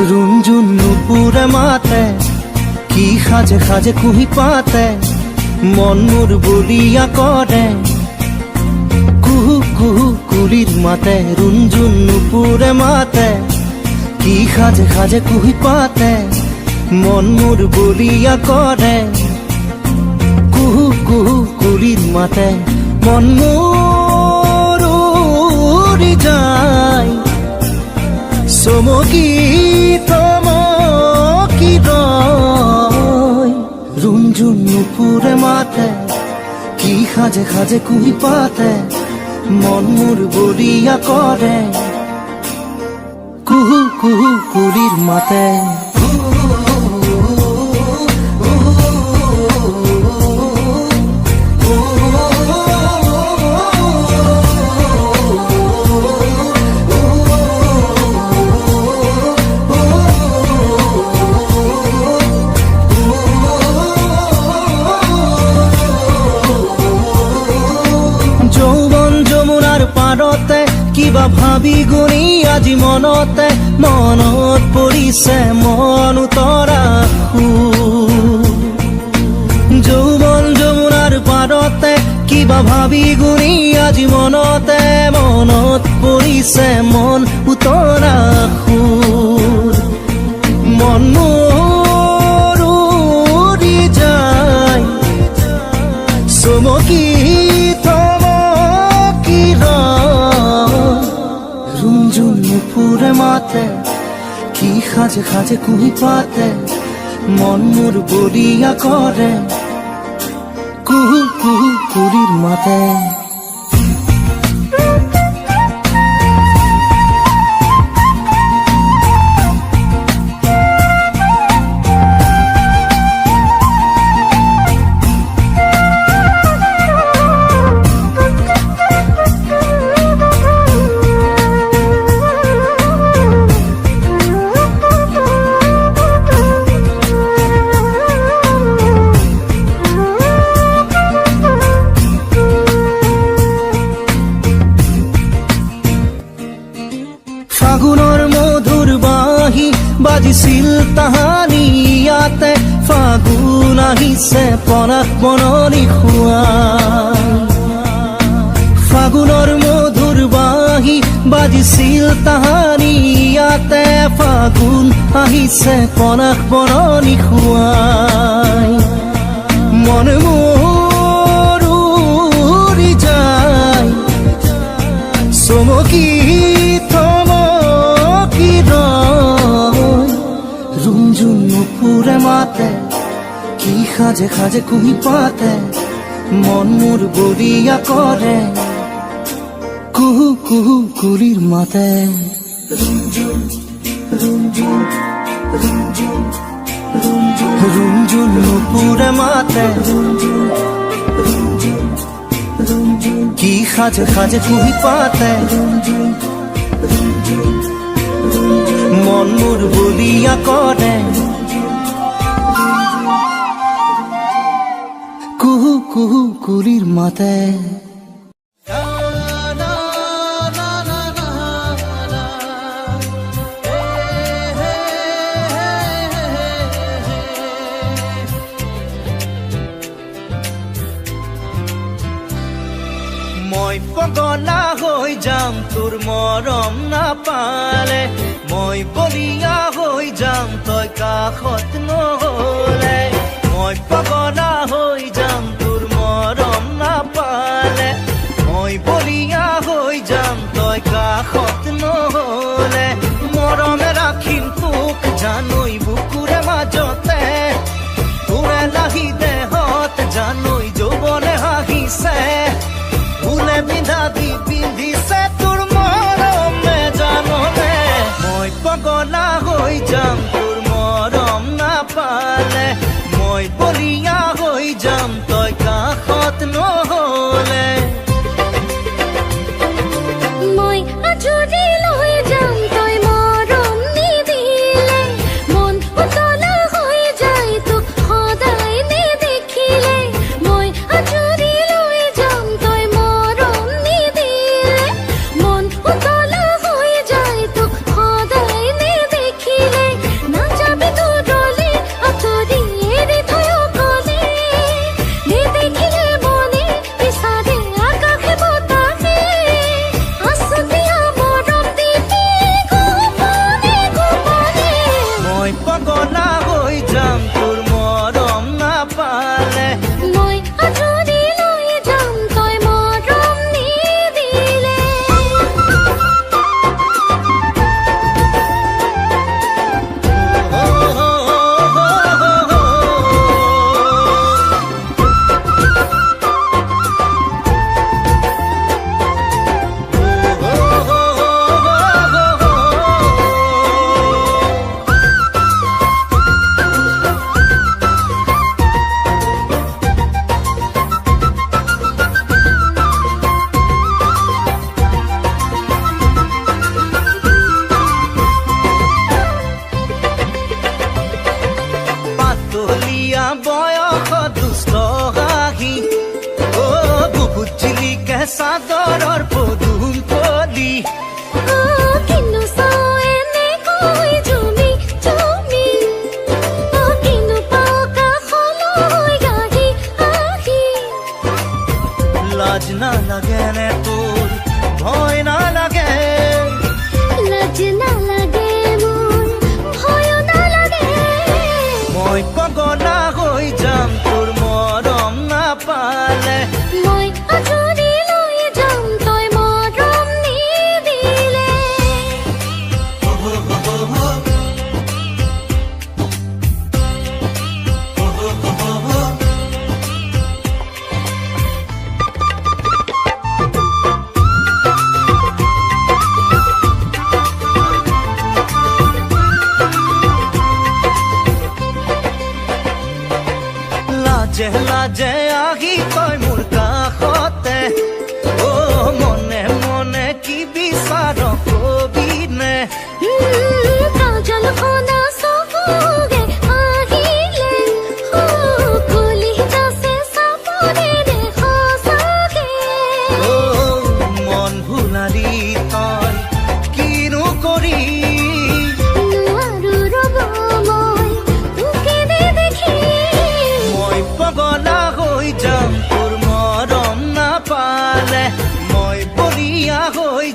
রুঞ্জুন নুপুরে মাতে কি সাজে সাজে কুহি পাতে মন মোর বলিয়া করে কুহু কুহু কুলির মাতে রুঞ্জুন নুপুরে মাতে কি সাজে সাজে কুহি পাতে মন মোর বলিয়া করে কুহু কুহু কুলির মাতে মন মোর উড়ি যায় চমকি থমকি রয় রুঞ্জুন নুপুরে মাতে কি সাজে সাজে কুহি পাতে মন মোর বলিয়া করে কুহু কুহু কুলির মাতে কিবা ভাবি গুণি আজি মনতে মনত পৰিছে মন উতৰা যৌৱন যমুনাৰ পাৰতে কিবা ভাবি গুণি আজি মনতে মনত পৰিছে মন উতৰা মন মোৰ উৰি যায় চমকি রুঞ্জুন নুপুরে মাতে কি সাজে সাজে কুহি পাতে মন মোর বলিয়া করে কুহু কুহু কুলির মাতে ফাগুনৰ মধুৰ বাঁহী বাজিছিল তাহানি ইয়াতে ফাগুন আহিছে পনাস বননি খুৱাই ফাগুনৰ মধুৰ বাঁহী বাজিছিল তাহানি ইয়াতে ফাগুন আহিছে পনাস বননি খুৱাই মন মোৰ উৰি যায় চমকি রুঞ্জুন নুপুরে মাতে কি সাজে সাজে কুহি পাতে মন মোর বলিয়া করে কুহু কুহু কুলির মাতে রুঞ্জুন নুপুরে মাতে কি সাজে সাজে কুহি পাতে মন মোর বলিয়া করে কুহু কুহু কুলির মাতে মই পগলা হৈ যাম তোৰ মৰম নাপালে মই বলিয়া হৈ যাম তই কাষত নহলে মই পগলা হৈ যাম তোৰ মৰম নাপালে মই বলিয়া হৈ যাম তই কাষত নহলে মৰমে ৰাখিম তোক জানৈ বুকুৰে মাজতে তোৰে লাহি দেহত জানৈ যৌৱনে হাঁহিছে ফুলে বিন্ধা দি পিন্ধিছে তোৰ মৰমে জাননে মই পগলা হৈ যাম তোৰ মৰম নাপালে মই বলিয়া হৈ যাম তই কাষত নহলে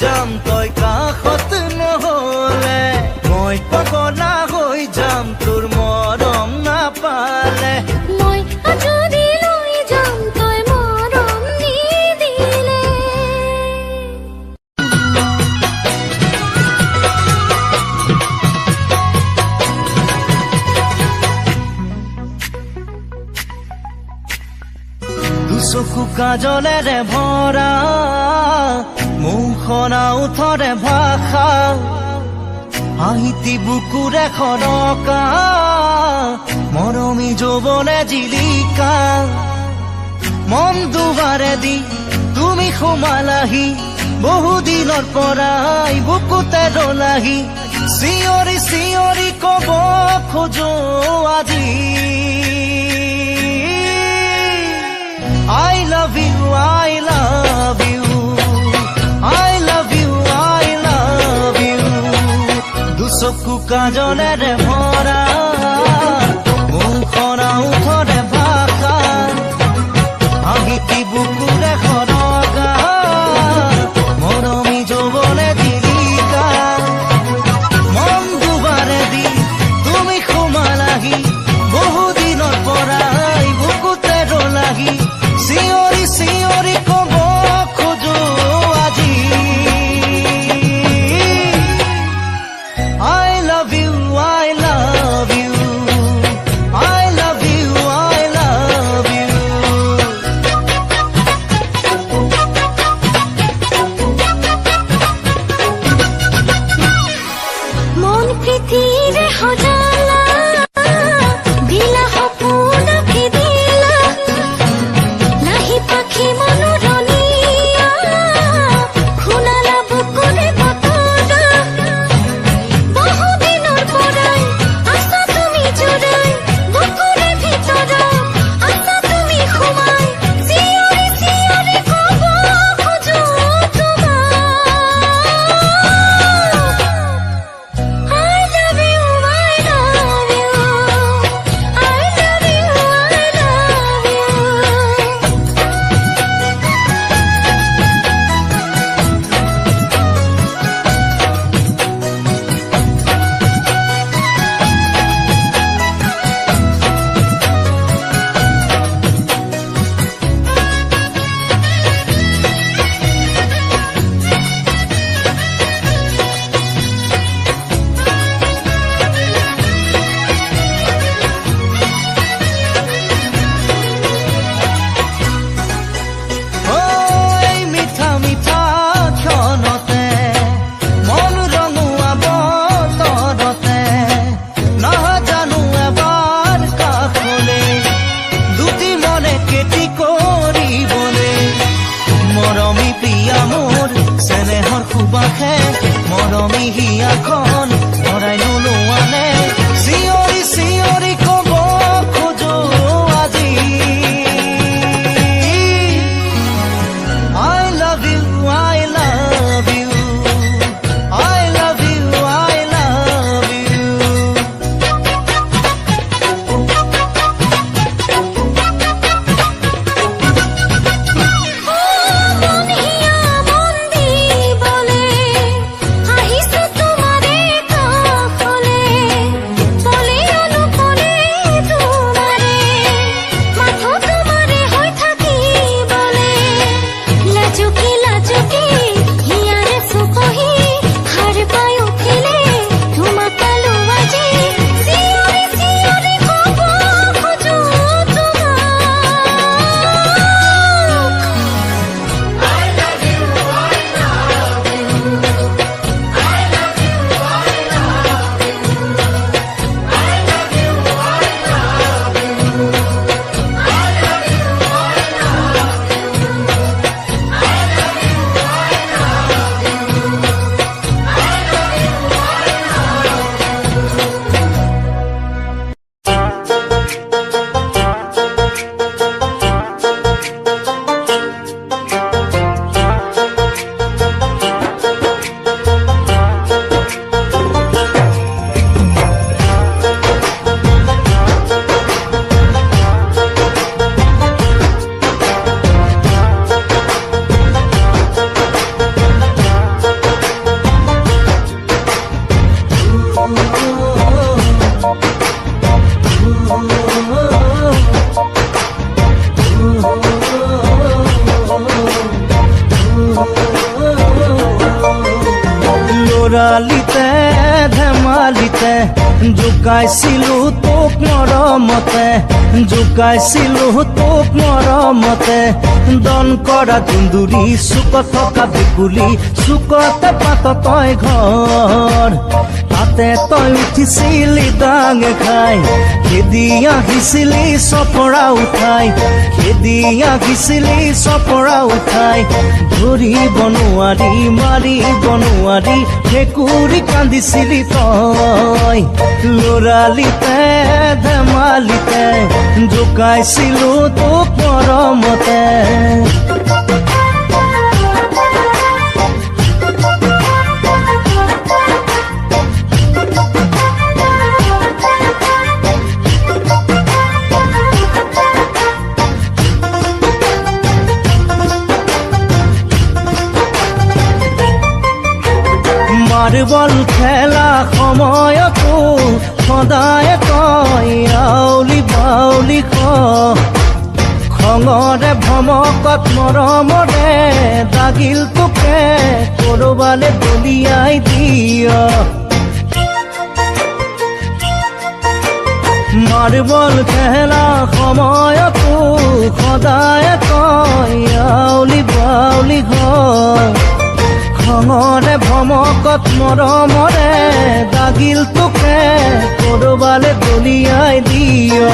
যাম তই কাষত নহলে মই পগলা হৈ যাম তোৰ মৰম নাপালে মই যদি লৈ যাম তই মৰম নিদিলে দুচকু কাজলেৰে ভৰা মুখনা উঠৰে ভাষা আহিতি বুকুৰে খৰকা মৰমী যৌৱনে জিলিকা মন দুবাৰে দি তুমি সোমালাহি বহুদিনৰ পৰাই বুকুতে ৰলাহি চিঞৰি চিঞৰি কব খোজো আজি I love you, I love you, I love you, I love you. দুচকু কাজলেৰে ভৰা মুখনা উঠৰে ভাষা আহিতি বুকুৰে খৰকা মৰমী যৌৱনে জিলিকা মন দুবাৰে দি তুমি সোমালাহি বহুদিনৰ পৰাই বুকুতে ৰলাহি চিঞৰি চিঞৰি কব খোজো আজি I love you, I love you, I love you, I love you. মন পৃথিৱীৰে সজালা দিলা সপোনকে দিলা নাহি পাখি মনোৰণীয়া শুনালা বুকুৰে বতৰা বহুদিনৰ পৰাই আছা তুমি জোৰাই বুকুৰে ভিতৰত আছা তুমি সোমাই চিঞৰি চিঞৰি কব খোজো তোমাক I love you, I love you, I love you, I love you. ঐ মিঠা মিঠা ক্ষণতে মন ৰঙুৱা বতৰতে নাজানো এবাৰ কাষলে দুটি মনে কেতি কৰিবলে মৰমী প্ৰিয়া মোৰ চেনেহৰ সুবাসে মৰমী হিয়াখন ভৰাই নোলোৱানে চিঞৰি চিঞৰি কব খোজো আজি I love you, I love you, I love you, I love you. মন হিয়া মন দিবলে আহিছো তোমাৰে লৰালিতে ধেমালিতে জোকাইছিলো তোক মৰমতে জোকাইছিলো তোক মৰমতে দন কৰা দুন্দুৰি চুকত থকা ভেকুলী চুকতে পাত তই ঘৰ তাতে তই উঠিছিলি ডাঙে খাই খেদি আহিছিলি চপৰা উঠাই খেদি আহিছিলি চপৰা উঠাই ধৰিব নোৱাৰি মাৰিব নোৱাৰি ভেকুৰী কান্দিছিলি তই লৰালিতে ধেমালিতে জোকাইছিলো তোক মৰমতে মাৰ্বল খেলা সময়তো সদায় কয় আউলি বাউলি খঙৰে ভমকত মৰমৰে দাগিল তোকে কৰবালে দলিয়াই দিয় মাৰ্বল খেলা সময়তো সদায় কয় আউলি বাউলি খঙৰে ভমকত মৰমৰে দাগিল তোকে কৰবালে দলিয়াই দিয়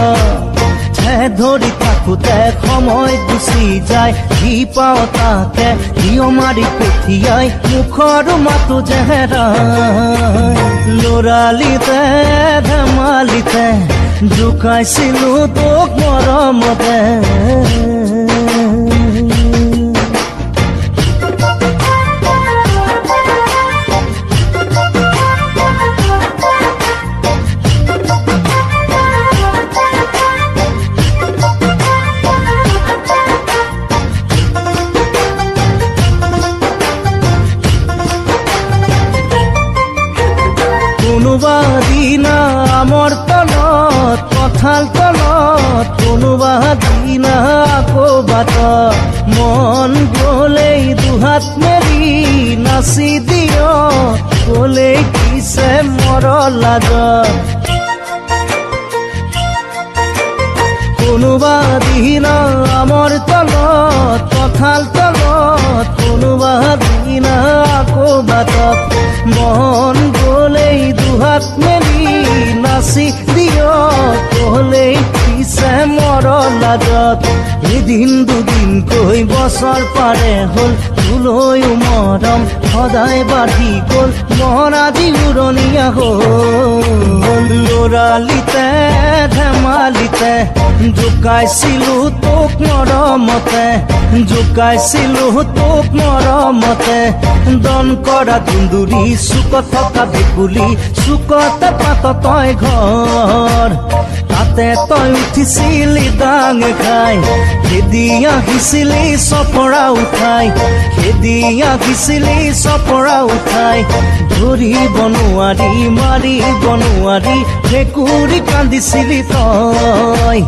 ধৰি থাকোতে সময় গুচি যায় সি পাওঁ তাকে হিয় মাৰি পঠিয়াই মুখৰ মাতো জেহেৰাই লৰালিতে ধেমালিতে জোকাইছিলো তোক মৰমতে কোনোবা দিনা আমৰ তলত কঁঠাল তলত কোনোবা দিনা আকৌ বাটত মন গলেই দুহাত মেলি নাচি দিয় গলেই পিছে মৰ লাজত কোনোবা দিনা আমৰ তলত কঁঠাল তলত কোনোবা দিনা আকৌ বাটত মন গলেই দুহাত মেলি নাচি দিয় গলেই পিছে মৰ লাজত এদিন দুদিনকৈ বছৰ পাৰে হ'ল তোলৈও মৰম সদায় বাঢ়ি গ'ল মন আজি উৰণীয়া হ'ল লৰালিতে ধেমালিতে জোকাইছিলো তোক মৰমতে জোকাইছিলো তোক মৰমতে দন কৰা দুন্দুৰি চুকত থকা ভেকুলী চুকতে পাত তই ঘৰ তাতে তই উঠিছিলি ডাঙে খাই খেদি আহিছিলি চপৰা উঠাই খেদি আহিছিলি চপৰা উঠাই ধৰিব নোৱাৰি মাৰিব নোৱাৰি ভেকুৰী কান্দিছিলি তই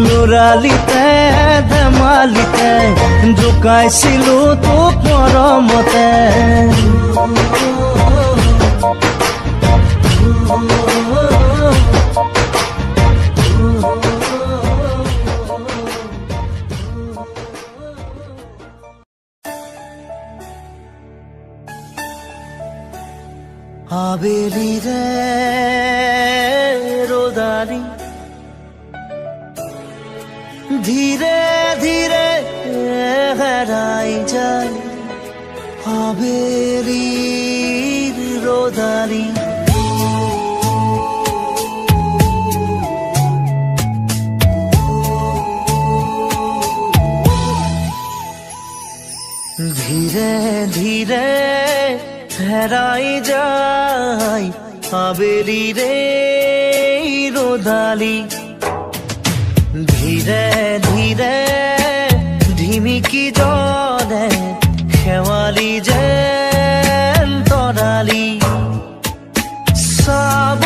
লৰালিতে ধেমালিতে জোকাইছিলো তোক মৰমতে আবেলিৰে ৰ'দালি ধীৰে ধীৰে হেৰাই যায় আবেলিৰ ৰ'দালি ধীৰে ধীৰে হেৰাই যায় আবেলিৰে ৰ'দালি ধীৰে ধীৰে ধিমিকি জলে শেৱালি যেন তৰালি চাব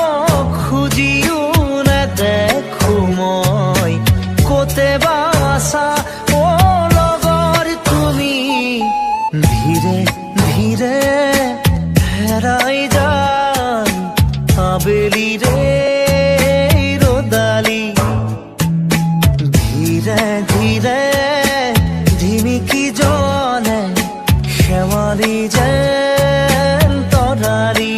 খুজিও নেদেখো মই ক'তে বা আছা অ লগৰ তুমি ধীৰে ধীৰে হেৰাই যায় আবেলিৰে ৰ'দালি ধীৰে ধীৰে ধিমিকি জলে শেৱালি যেন তৰালি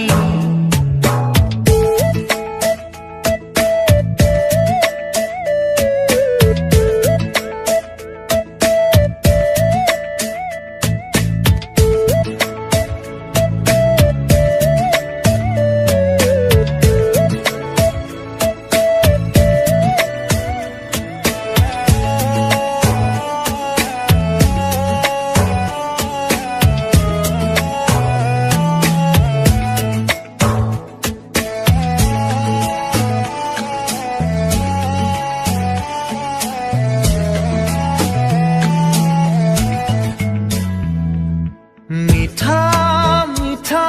মিঠা মিঠা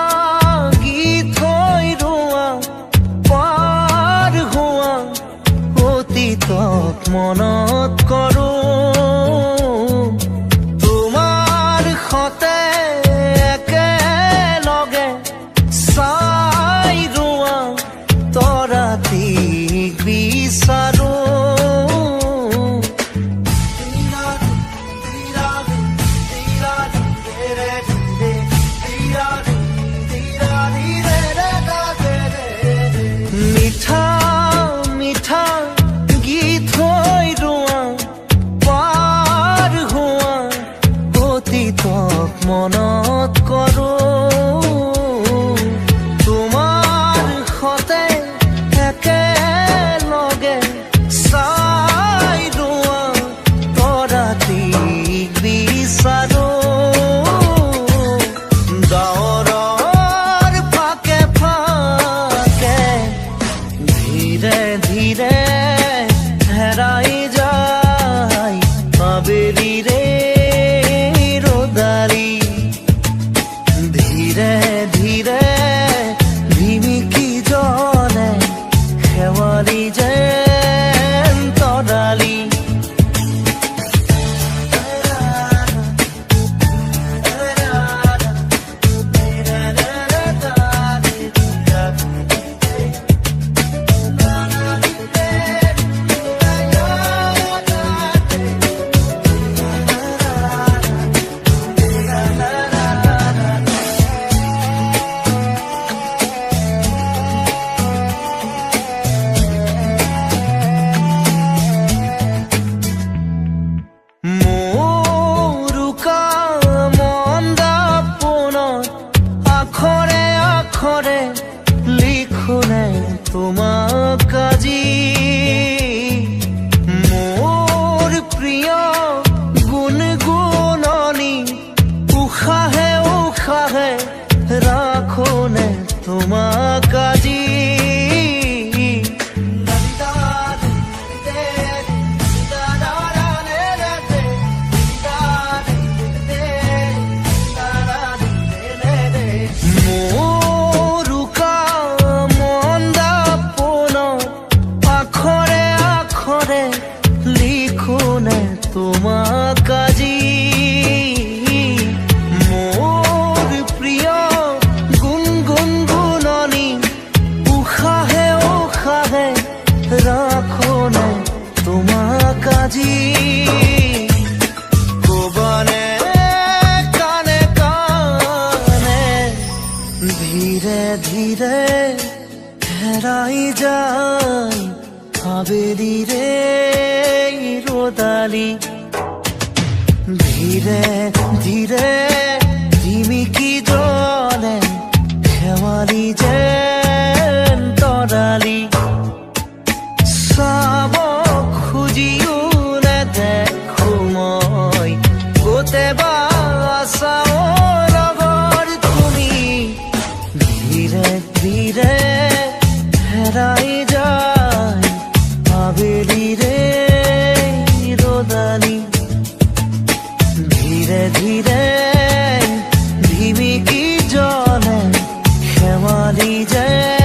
গীত হৈ ৰোৱা পাৰ হোৱা অতীতক মনত কৰোঁ তোমাৰ সতে একেলগে চাই ৰোৱা তৰাটিক বিচাৰোঁ মিঠা মিঠা গীত হৈ ৰোৱা পাৰ হোৱা অতীতক মনত কৰোঁ তোমাৰ সতে একেলগে চাই ৰোৱা তৰাটিক বিচাৰোঁ ধীৰে হেৰাই যায় আবেলিৰে ৰ'দালি ধীৰে ধীৰে ধিমিকি জলে শেৱালি যেন তৰালি আখৰে লিখোনে তোমাক আজি মোৰ প্ৰিয় গুণগুণনি উশাহে উশাহে ৰাখোনে তোমাক আজি লিখোনে তোমাক আজি মোৰ প্ৰিয় গুণগুণনি উশাহে উশাহে ৰাখোনে তোমাক আজি ক'বানে কাণে কাণে ধীৰে ধীৰে হেৰাই যায় আবেলিৰে ৰ'দালি ধীৰে ধীৰে ধিমিকি জলে শেৱালি যেন তৰালি চাব খুজিও নেদেখো মই গোটেবা আছাও লগৰ তুমি ধীৰে ধীৰে হেৰাই যায় আবেলিৰে ৰ'দালি ধীৰে ধীৰে ধিমিকি জলে শেৱালি যেন